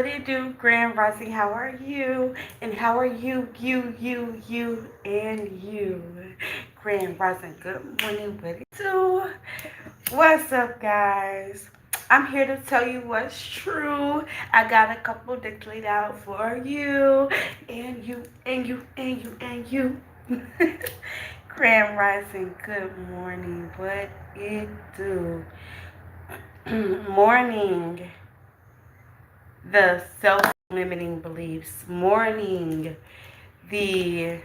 What do you do, Grand Rising? How are you? And how are you, Grand Rising, good morning. What do you do? What's up, guys? I'm here to tell you what's true. I got a couple dicks laid out for you. And you. Grand Rising, good morning. What it do? Morning. The self-limiting beliefs, mourning the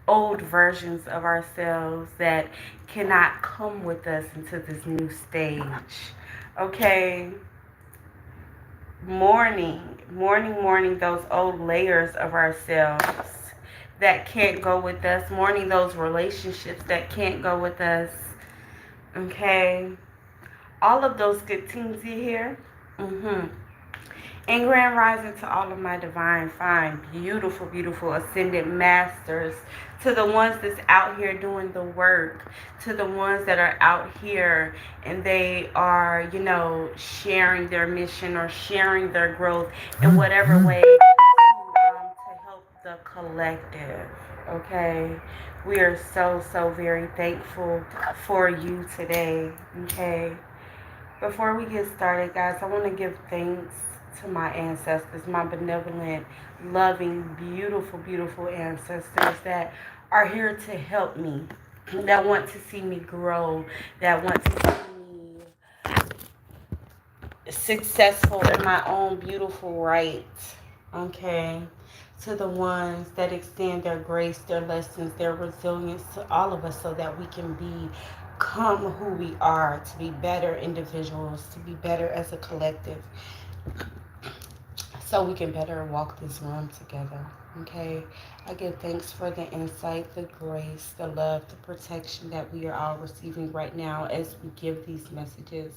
old versions of ourselves that cannot come with us into this new stage. Okay? Mourning those old layers of ourselves that can't go with us, mourning those relationships that can't go with us. Okay? All of those good things you hear. And grand rising to all of my divine, fine, beautiful ascended masters, to the ones that's out here doing the work, to the ones that are out here and they are, sharing their mission or sharing their growth in whatever way to help the collective. Okay, we are so very thankful for you today. Okay. Before we get started, guys, I want to give thanks to my ancestors, my benevolent, loving, beautiful ancestors that are here to help me, that want to see me grow, that want to see me successful in my own beautiful right. Okay. To the ones that extend their grace, their lessons, their resilience to all of us so that we can become who we are, to be better individuals, to be better as a collective, so we can better walk this room together. Okay, I give thanks for the insight, the grace, the love, the protection that we are all receiving right now as we give these messages.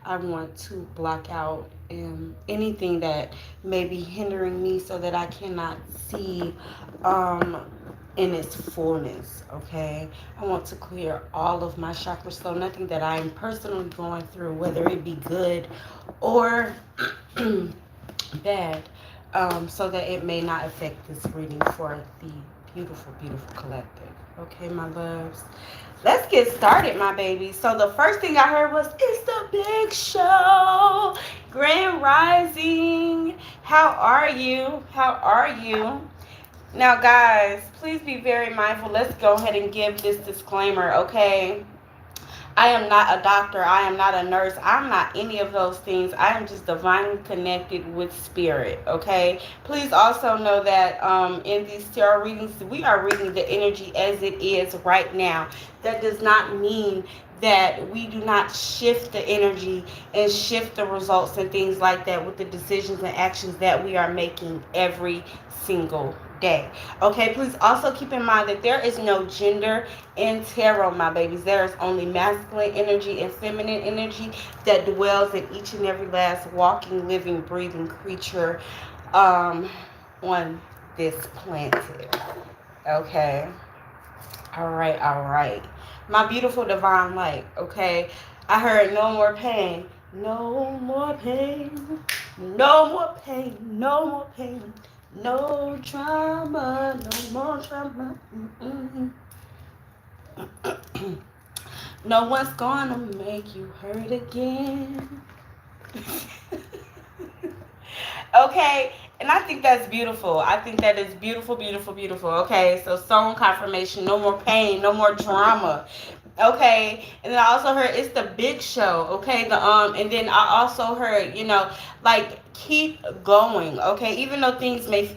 I want to block out anything that may be hindering me so that I cannot see in its fullness. Okay, I want to clear all of my chakras, so nothing that I am personally going through, whether it be good or bad, so that it may not affect this reading for the beautiful collective. Okay, my loves. Let's get started, my baby. So the first thing I heard was, it's the big show. Grand Rising. How are you? How are you? Now, guys, please be very mindful. Let's go ahead and give this disclaimer, okay? I am not a doctor. I am not a nurse. I'm not any of those things. I am just divinely connected with spirit, okay? Please also know that in these tarot readings, we are reading the energy as it is right now. That does not mean that we do not shift the energy and shift the results and things like that with the decisions and actions that we are making every single day. Okay, please also keep in mind that there is no gender in tarot, my babies. There is only masculine energy and feminine energy that dwells in each and every last walking, living, breathing creature on this planet. Okay. All right. My beautiful divine light, okay? I heard no more pain. No more pain. No more pain. No more pain. No trauma. No more trauma. No one's gonna make you hurt again. Okay, and I think that's beautiful. I think that is beautiful. Okay, so song confirmation, no more pain, no more drama. Okay, and then I also heard it's the big show. Okay, and then I also heard, like, keep going. Okay, even though things may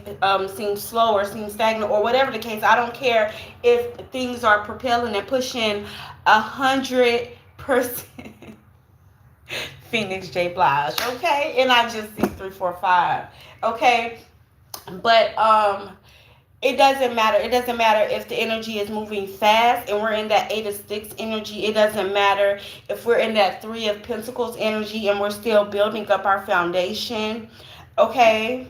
seem slow or seem stagnant or whatever the case, I don't care if things are propelling and pushing 100%. Phoenix J. Blige, okay? And I just see 345, okay? But it doesn't matter. It doesn't matter if the energy is moving fast and we're in that 8 of Sticks energy. It doesn't matter if we're in that 3 of Pentacles energy and we're still building up our foundation, okay?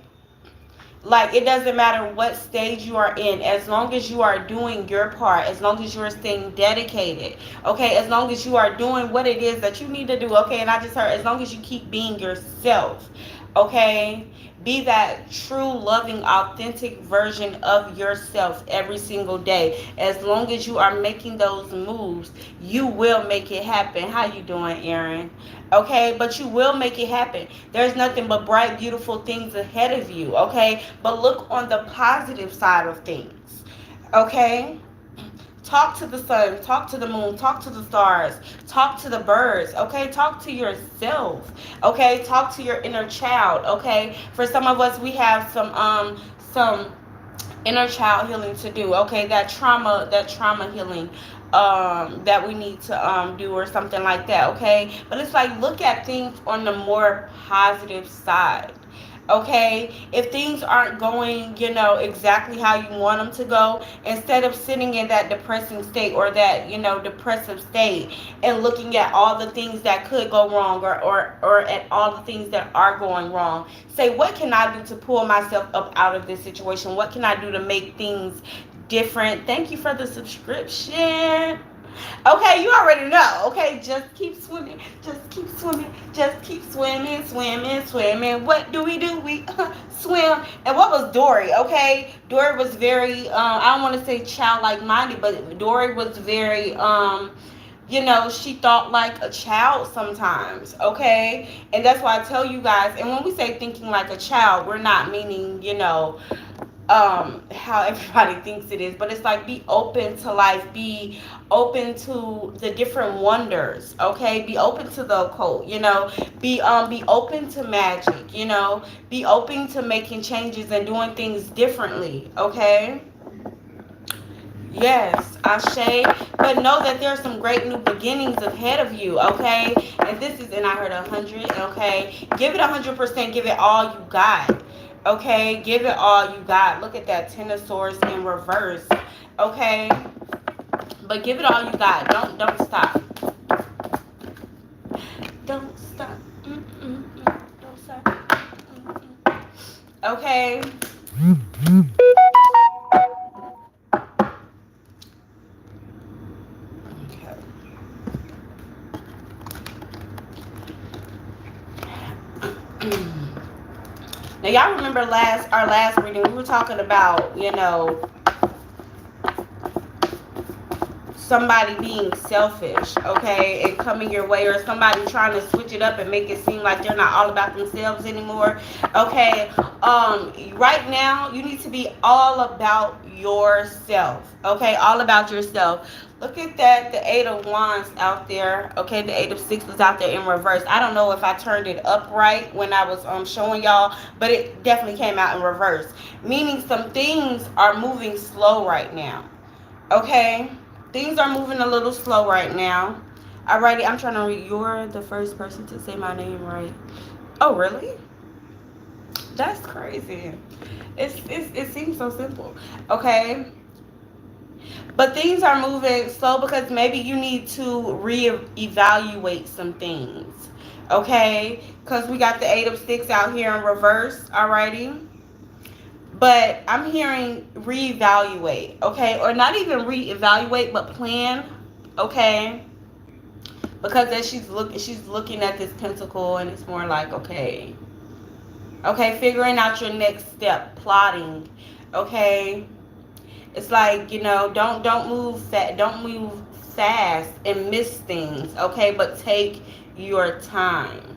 Like, it doesn't matter what stage you are in, as long as you are doing your part, as long as you are staying dedicated, okay, as long as you are doing what it is that you need to do, okay, and I just heard, as long as you keep being yourself, Okay? Be that true, loving, authentic version of yourself every single day. As long as you are making those moves, you will make it happen. How you doing, Erin? Okay, but you will make it happen. There's nothing but bright, beautiful things ahead of you. Okay, but look on the positive side of things. Okay, talk to the sun, talk to the moon, talk to the stars, talk to the birds, okay? Talk to yourself, okay? Talk to your inner child, okay? For some of us, we have some inner child healing to do, okay? That trauma healing that we need to do or something like that, okay? But it's like, look at things on the more positive side. Okay, if things aren't going, exactly how you want them to go, instead of sitting in that depressing state or that, depressive state and looking at all the things that could go wrong, or at all the things that are going wrong, say, what can I do to pull myself up out of this situation? What can I do to make things different? Thank you for the subscription. Okay, you already know. Okay, just keep swimming. Just keep swimming. Just keep swimming, swimming, swimming. What do? We swim. And what was Dory? Okay, Dory was very. I don't want to say childlike minded, but Dory was very. She thought like a child sometimes. Okay, and that's why I tell you guys. And when we say thinking like a child, we're not meaning how everybody thinks it is, but it's like, be open to life, be open to the different wonders, okay? Be open to the occult, be open to magic, be open to making changes and doing things differently, okay? Yes, Ashe. But know that there's some great new beginnings ahead of you, okay? And I heard 100, okay? Give it 100%, give it all you got. Okay, give it all you got. Look at that, Ten of Swords in reverse. Okay, but give it all you got. Don't stop. Don't stop. Don't stop. Okay. Now y'all remember our last reading, we were talking about, somebody being selfish, okay, and coming your way, or somebody trying to switch it up and make it seem like they're not all about themselves anymore. Okay, right now you need to be all about yourself. Okay, all about yourself. Look at that, the Eight of Wands out there. Okay, the Eight of Six was out there in reverse. I don't know if I turned it up right when I was showing y'all, but it definitely came out in reverse, meaning some things are moving slow right now. Okay, things are moving a little slow right now. Alrighty, I'm trying to read. You're the first person to say my name right. Oh, really? That's crazy. It seems so simple. Okay, but things are moving slow because maybe you need to reevaluate some things. Okay, because we got the Eight of Sticks out here in reverse. Alrighty. But I'm hearing reevaluate, okay? Or not even reevaluate, but plan, okay? Because as she's looking at this pentacle, and it's more like, okay, figuring out your next step, plotting, okay? It's like, don't move fast and miss things, okay? But take your time,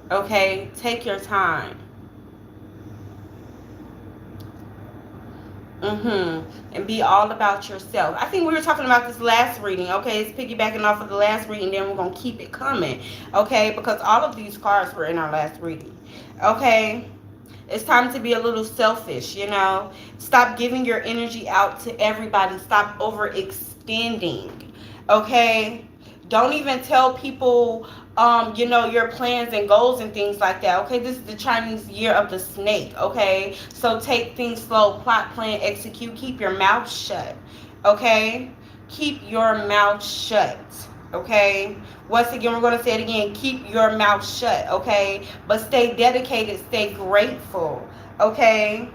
okay? Take your time. And be all about yourself. I think we were talking about this last reading. Okay, it's piggybacking off of the last reading. Then we're gonna keep it coming. Okay, because all of these cards were in our last reading. Okay, it's time to be a little selfish. Stop giving your energy out to everybody. Stop overextending. Okay, don't even tell people your plans and goals and things like that. Okay, this is the Chinese year of the snake. Okay, so take things slow, plot, plan, execute. Keep your mouth shut. Okay, keep your mouth shut. Okay, once again, we're going to say it again. Keep your mouth shut. Okay, but stay dedicated, stay grateful. Okay,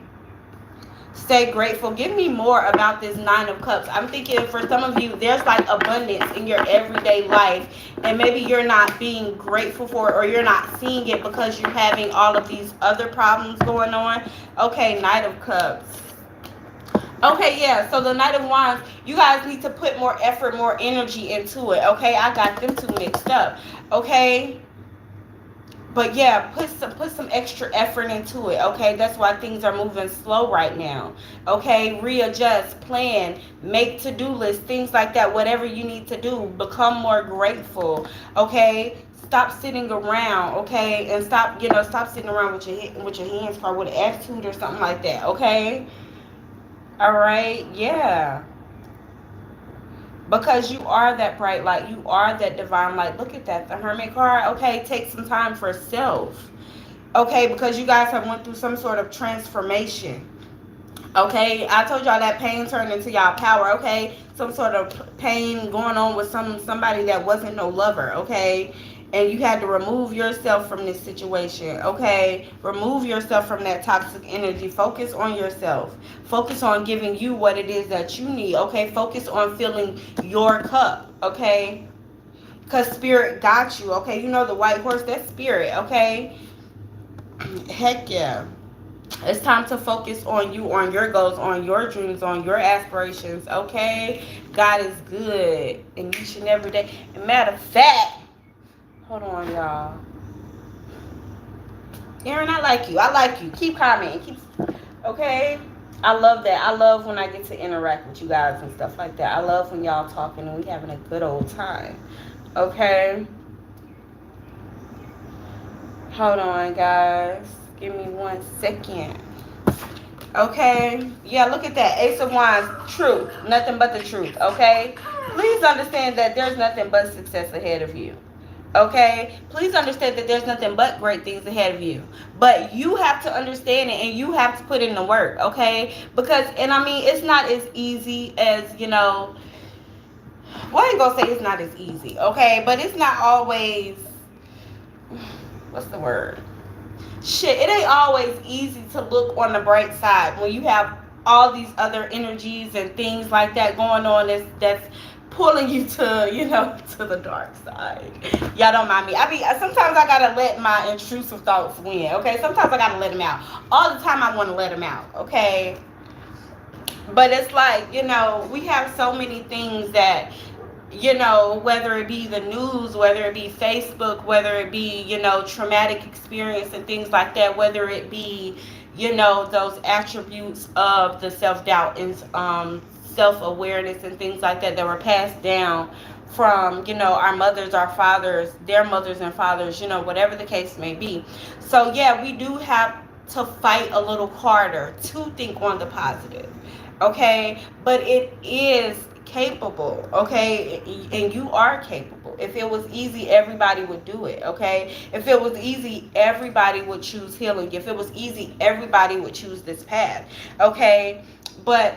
Stay grateful. Give me more about this Nine of Cups. I'm thinking for some of you, there's like abundance in your everyday life, and maybe you're not being grateful for it, or you're not seeing it because you're having all of these other problems going on. Okay, Knight of Cups. Okay, yeah. So the Knight of Wands, you guys need to put more effort, more energy into it. Okay, I got them two mixed up. Okay, but yeah, put some extra effort into it. Okay, that's why things are moving slow right now. Okay, readjust, plan, make to-do lists, things like that. Whatever you need to do, become more grateful. Okay, stop sitting around. Okay, and stop sitting around with your hands crossed with an attitude or something like that. Okay, all right, yeah. Because you are that bright light, you are that divine light. Look at that, the Hermit card. Okay, take some time for self. Okay, because you guys have went through some sort of transformation. Okay, I told y'all that pain turned into y'all power. Okay, some sort of pain going on with somebody that wasn't no lover. Okay, and you had to remove yourself from this situation. Okay, remove yourself from that toxic energy. Focus on yourself. Focus on giving you what it is that you need. Okay, focus on filling your cup. Okay, because spirit got you. Okay, you know the white horse, that's spirit. Okay, heck yeah. It's time to focus on you, on your goals, on your dreams, on your aspirations. Okay, God is good and each and every day. And matter of fact, hold on, y'all. Aaron, I like you. I like you. Keep commenting. Okay. I love that. I love when I get to interact with you guys and stuff like that. I love when y'all talking and we having a good old time. Okay. Hold on, guys. Give me 1 second. Okay. Yeah, look at that. Ace of Wands. Truth. Nothing but the truth. Okay. Please understand that there's nothing but success ahead of you. Okay, please understand that there's nothing but great things ahead of you, but you have to understand it and you have to put in the work. Okay, because, and I mean, it's not as easy as, well, I ain't gonna say it's not as easy. Okay, but it's not always, what's the word, shit, it ain't always easy to look on the bright side when you have all these other energies and things like that going on that's pulling you to, to the dark side. Y'all don't mind me. Sometimes I gotta let my intrusive thoughts win. Okay, sometimes I gotta let them out. All the time I want to let them out. Okay, but it's like, we have so many things that, whether it be the news, whether it be Facebook, whether it be, traumatic experience and things like that, whether it be, those attributes of the self-doubt and self-awareness and things like that were passed down from, our mothers, our fathers, their mothers and fathers, whatever the case may be. So yeah, we do have to fight a little harder to think on the positive. Okay, but it is capable. Okay, and you are capable. If it was easy, everybody would do it. Okay, if it was easy, everybody would choose healing. If it was easy, everybody would choose this path. Okay, but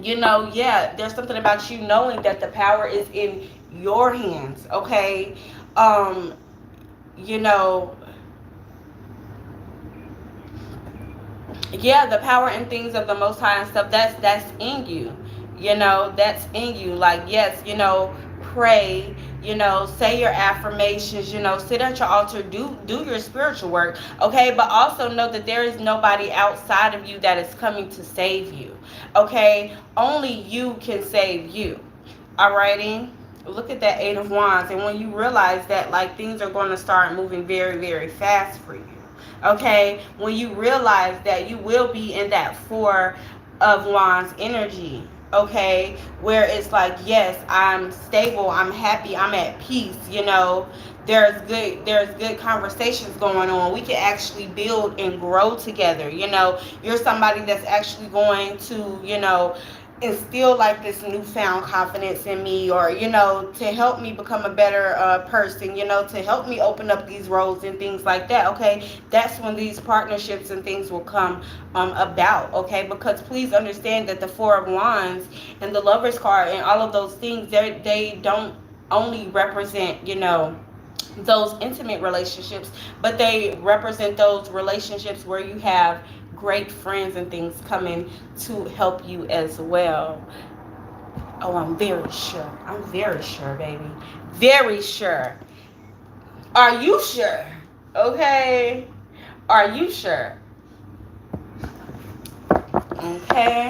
yeah, there's something about you knowing that the power is in your hands. Okay, you know yeah, the power and things of the Most High and stuff, that's in you. That's in you. Like, yes, pray, say your affirmations, sit at your altar, do your spiritual work. Okay, but also know that there is nobody outside of you that is coming to save you. Okay, only you can save you. Alrighty, look at that Eight of Wands, and when you realize that, like, things are going to start moving very, very fast for you. Okay, when you realize that you will be in that Four of Wands energy. Okay, where it's like, yes, I'm stable, I'm happy, I'm at peace. There's good conversations going on. We can actually build and grow together. You're somebody that's actually going to instill like this newfound confidence in me, or to help me become a better person, to help me open up these roads and things like that. Okay, that's when these partnerships and things will come about. Okay, because please understand that the Four of Wands and the Lover's card and all of those things, they don't only represent those intimate relationships, but they represent those relationships where you have great friends and things coming to help you as well. Oh, I'm very sure. I'm very sure, baby. Very sure. Are you sure? Okay. Are you sure? Okay.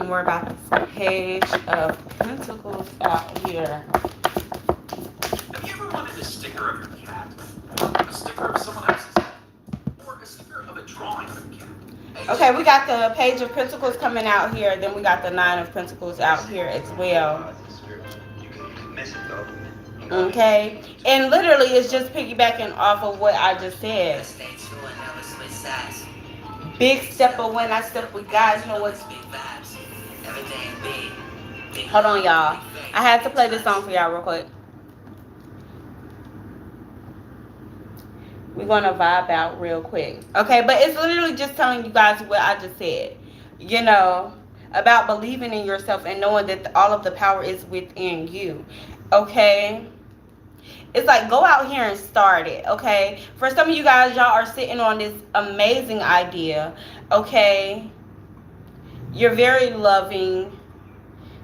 More about this page of pentacles out here. Have you ever wanted a sticker of your cat? A sticker of someone else's cat? Or a sticker of a drawing of a cat? Okay, we got the page of pentacles coming out here. Then we got the 9 of pentacles out here as well. Okay, and literally it's just piggybacking off of what I just said. Big step, but when I step with God, you know what's big vibes. Everything big. Hold on, y'all. I had to play this song for y'all real quick. We're gonna vibe out real quick. Okay, but it's literally just telling you guys what I just said. You know, about believing in yourself and knowing that all of the power is within you. Okay? It's like, go out here and start it, okay? For some of you guys, y'all are sitting on this amazing idea, okay? You're very loving,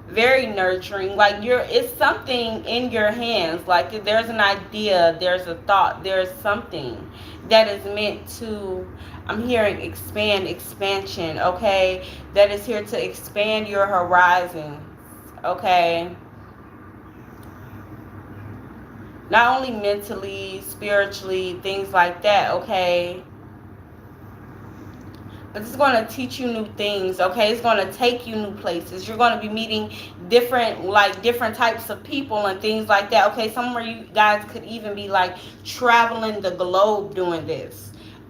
very nurturing. Like, it's something in your hands. Like, there's an idea, there's a thought, there's something that is meant to, I'm hearing expansion, okay? That is here to expand your horizons, okay? Not only mentally, spiritually, things like that, okay? But it's going to teach you new things, okay? It's going to take you new places. You're going to be meeting different types of people and things like that, okay? Somewhere you guys could even be, like, traveling the globe doing this.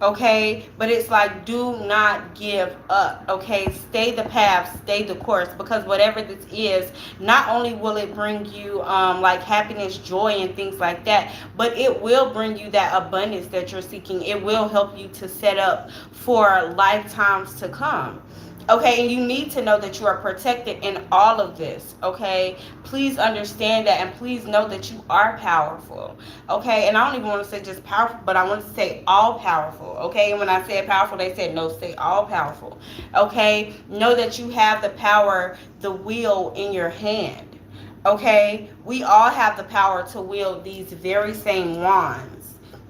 Okay, but it's like, do not give up, okay? Stay the path, stay the course, because whatever this is, not only will it bring you like happiness, joy, and things like that, but it will bring you that abundance that you're seeking. It will help you to set up for lifetimes to come. Okay, and you need to know that you are protected in all of this, okay? Please understand that, and please know that you are powerful, okay? And I don't even want to say just powerful, but I want to say all powerful, okay? And when I said powerful, they said no, say all powerful, okay? Know that you have the power, the wheel in your hand, okay? We all have the power to wield these very same wands.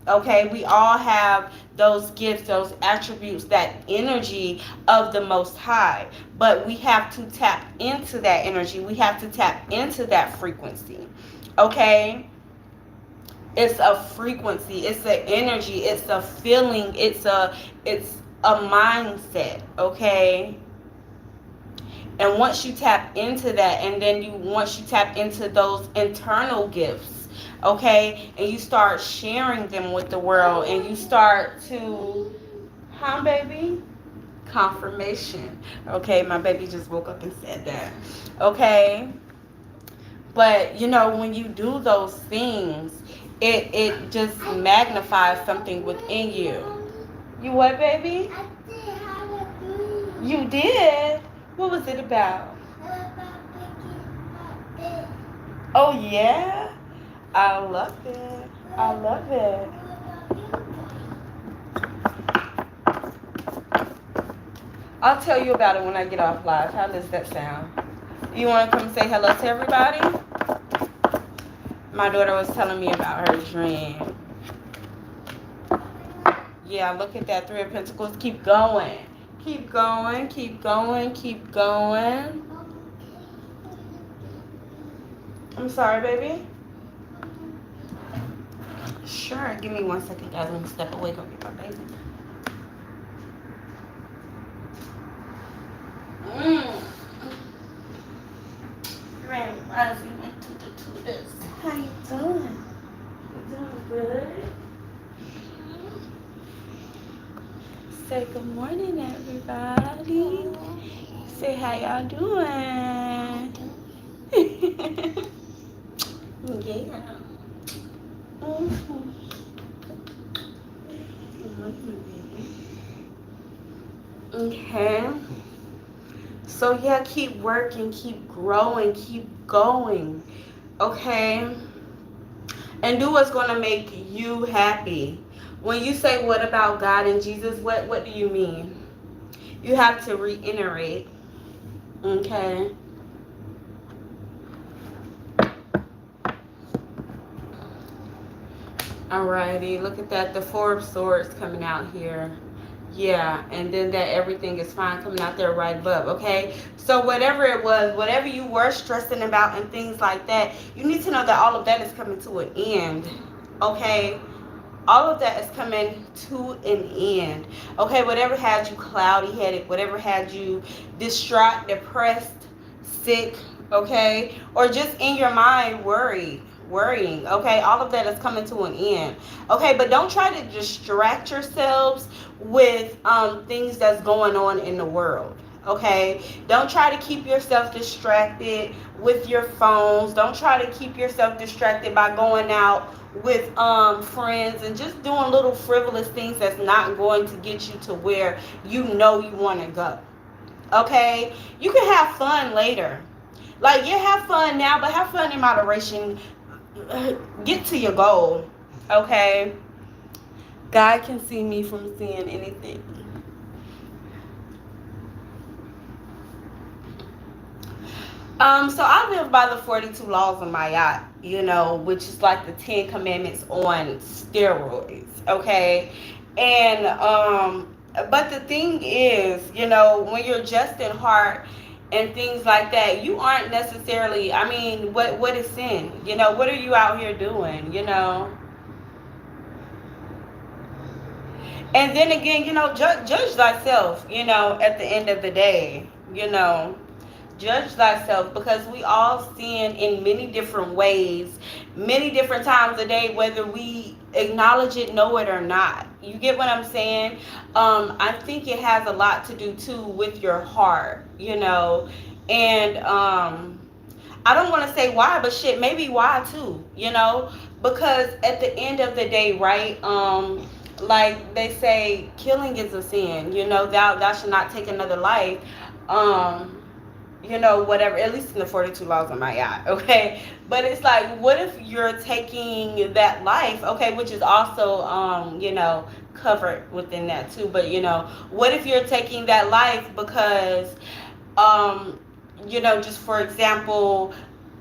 Okay, we all have those gifts, those attributes, that energy of the Most High. But we have to tap into that energy. We have to tap into that frequency. Okay? It's a frequency. It's an energy. It's a feeling. It's a mindset. Okay? And once you tap into that, and then once you tap into those internal gifts, okay, and you start sharing them with the world, and you start to, baby? Confirmation. Okay, my baby just woke up and said that. Okay? But, when you do those things, it just magnifies something within you. You what, baby? You did? What was it about? Oh, yeah? I love it. I love it. I'll tell you about it when I get off live. How does that sound? You want to come say hello to everybody? My daughter was telling me about her dream. Yeah, look at that 3 of Pentacles. Keep going. Keep going. Keep going. Keep going. I'm sorry, baby. Sure. Give me 1 second, guys. Let me step away. Go get my baby. Grand Rising to this. How you doing? You doing good? Say good morning, everybody. Say how y'all doing. Yeah. Okay. So yeah, keep working, keep growing, keep going. Okay? And do what's going to make you happy. When you say, what about God and Jesus, what do you mean? You have to reiterate. Okay? Alrighty, look at that. The Four of Swords coming out here. Yeah, and then that everything is fine coming out there right above, okay? So whatever it was, whatever you were stressing about and things like that, you need to know that all of that is coming to an end, okay? All of that is coming to an end, okay? Whatever had you cloudy-headed, whatever had you distraught, depressed, sick, okay? Or just in your mind worrying, okay? All of that is coming to an end, okay? But don't try to distract yourselves with things that's going on in the world, okay? Don't try to keep yourself distracted with your phones. Don't try to keep yourself distracted by going out with friends and just doing little frivolous things that's not going to get you to where you know you want to go, okay? You can have fun later. Like, yeah, have fun now, but have fun in moderation. Get to your goal, okay? God can see me from seeing anything. So I live by the 42 laws of Ma'at, you know, which is like the 10 commandments on steroids, okay? And but the thing is, you know, when you're just in heart and things like that, you aren't necessarily, I mean, what is sin? You know, what are you out here doing, you know? And then again, you know, judge thyself, you know, at the end of the day, you know. Judge thyself, because we all sin in many different ways, many different times a day, whether we acknowledge it, know it or not. You get what I'm saying? I think it has a lot to do too with your heart, you know. And I don't want to say why, but shit, maybe why too, you know, because at the end of the day, right? Like they say, killing is a sin, you know, thou should not take another life. You know, whatever, at least in the 42 laws of Ma'at, okay? But it's like, what if you're taking that life, okay, which is also, you know, covered within that too, but, you know, what if you're taking that life because, you know, just for example,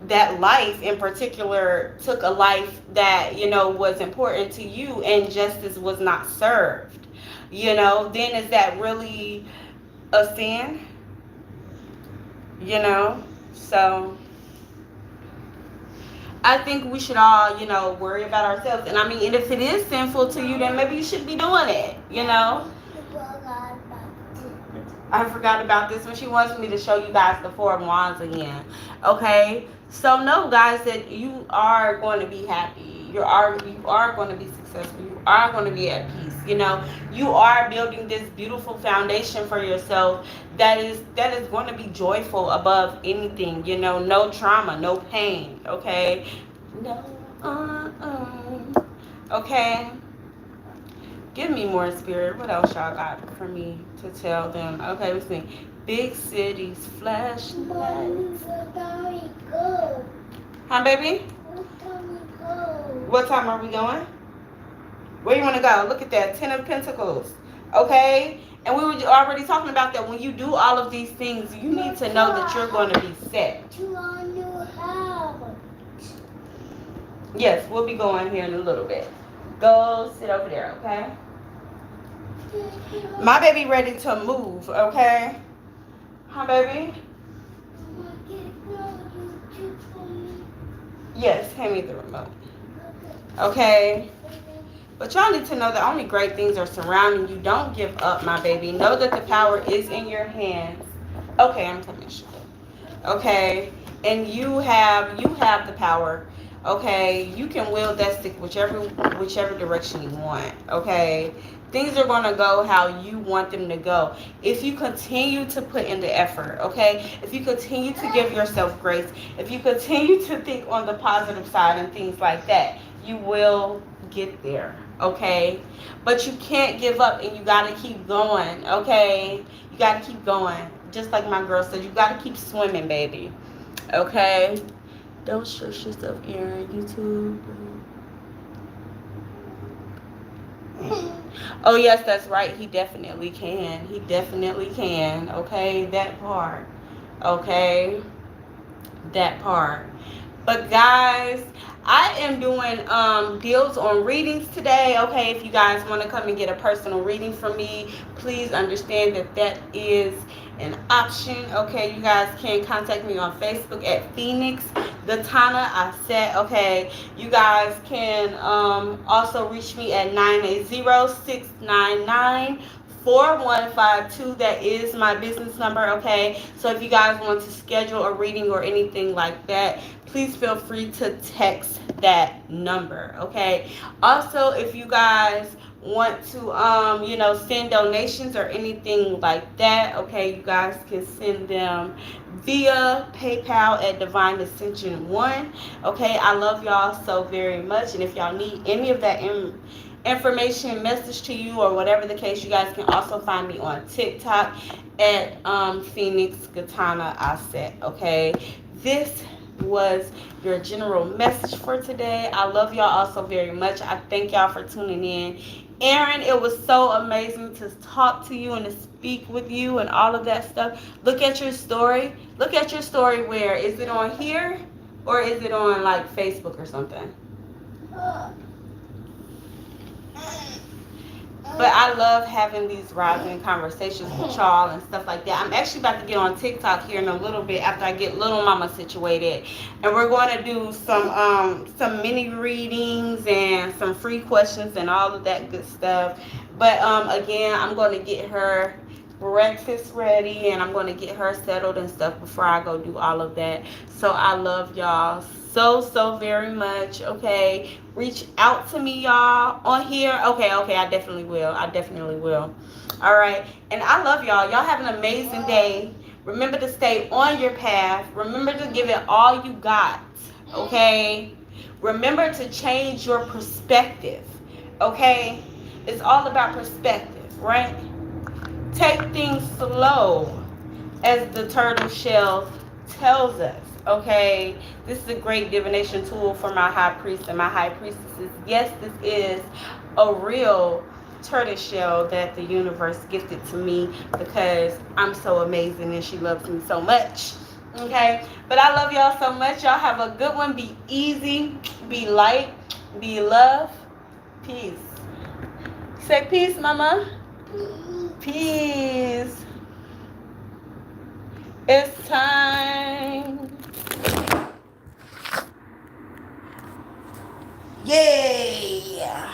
that life in particular took a life that, you know, was important to you and justice was not served, you know, then is that really a sin? You know, so I think we should all, you know, worry about ourselves. And I mean, and if it is sinful to you, then maybe you should be doing it, you know. I forgot about this when she wants me to show you guys the Four of Wands again. Okay, so know, guys, that you are going to be happy. You are going to be successful. You are going to be at peace. You know, you are building this beautiful foundation for yourself that is going to be joyful above anything. You know, no trauma, no pain. Okay, no. Okay. Give me more, Spirit. What else y'all got for me to tell them? Okay, let's see. Big cities, flashlights. Huh, baby? What time are we going? Where you want to go? Look at that. 10 of Pentacles. Okay? And we were already talking about that. When you do all of these things, you need to know that you're going to be set. Yes, we'll be going here in a little bit. Go sit over there, okay? My baby ready to move, okay? Huh, baby? Yes, hand me the remote. Okay? But y'all need to know that only great things are surrounding you. Don't give up, my baby. Know that the power is in your hands. Okay, I'm coming, sugar. Okay? And you have the power. Okay? You can wield that stick whichever direction you want. Okay? Things are going to go how you want them to go. If you continue to put in the effort, okay? If you continue to give yourself grace, if you continue to think on the positive side and things like that, you will get there, okay? But you can't give up and you got to keep going, okay? You got to keep going. Just like my girl said, you got to keep swimming, baby, okay? Don't stress yourself, Aaron. YouTube. Oh, yes, that's right. He definitely can. He definitely can. Okay, that part. Okay, that part. But guys, I am doing deals on readings today. Okay, if you guys want to come and get a personal reading from me, please understand that that is an option. Okay, you guys can contact me on Facebook at Phoenix Gatana Aset. Okay, you guys can also reach me at 980-699-4152. That is my business number. Okay, so if you guys want to schedule a reading or anything like that, please feel free to text that number. Okay, also if you guys want to send donations or anything like that, okay, you guys can send them via PayPal at Divine Ascension 1. Okay, I love y'all so very much, and if y'all need any of that information message to you or whatever the case, you guys can also find me on TikTok at Phoenix Gatana Aset. Okay, this was your general message for today. I love y'all also very much. I thank y'all for tuning in. Aaron, it was so amazing to talk to you and to speak with you and all of that stuff. Look at your story. Look at your story. Where is it, on here or is it on like Facebook or something? But I love having these rising conversations with y'all and stuff like that. I'm actually about to get on TikTok here in a little bit after I get Little Mama situated. And we're going to do some mini readings and some free questions and all of that good stuff. But again, I'm going to get her breakfast ready and I'm going to get her settled and stuff before I go do all of that. So I love y'all so very much. Okay, reach out to me, y'all, on here. Okay, I definitely will. All right, and I love y'all. Y'all have an amazing day. Remember to stay on your path. Remember to give it all you got. Okay, remember to change your perspective. Okay, it's all about perspective, right? Take things slow, as the turtle shell tells us. Okay, this is a great divination tool for my high priest and my high priestesses. Yes, this is a real turtle shell that the universe gifted to me because I'm so amazing and she loves me so much. Okay, but I love y'all so much. Y'all have a good one. Be easy, be light, be love. Peace. Say peace, mama. Peace. It's time. Yeah.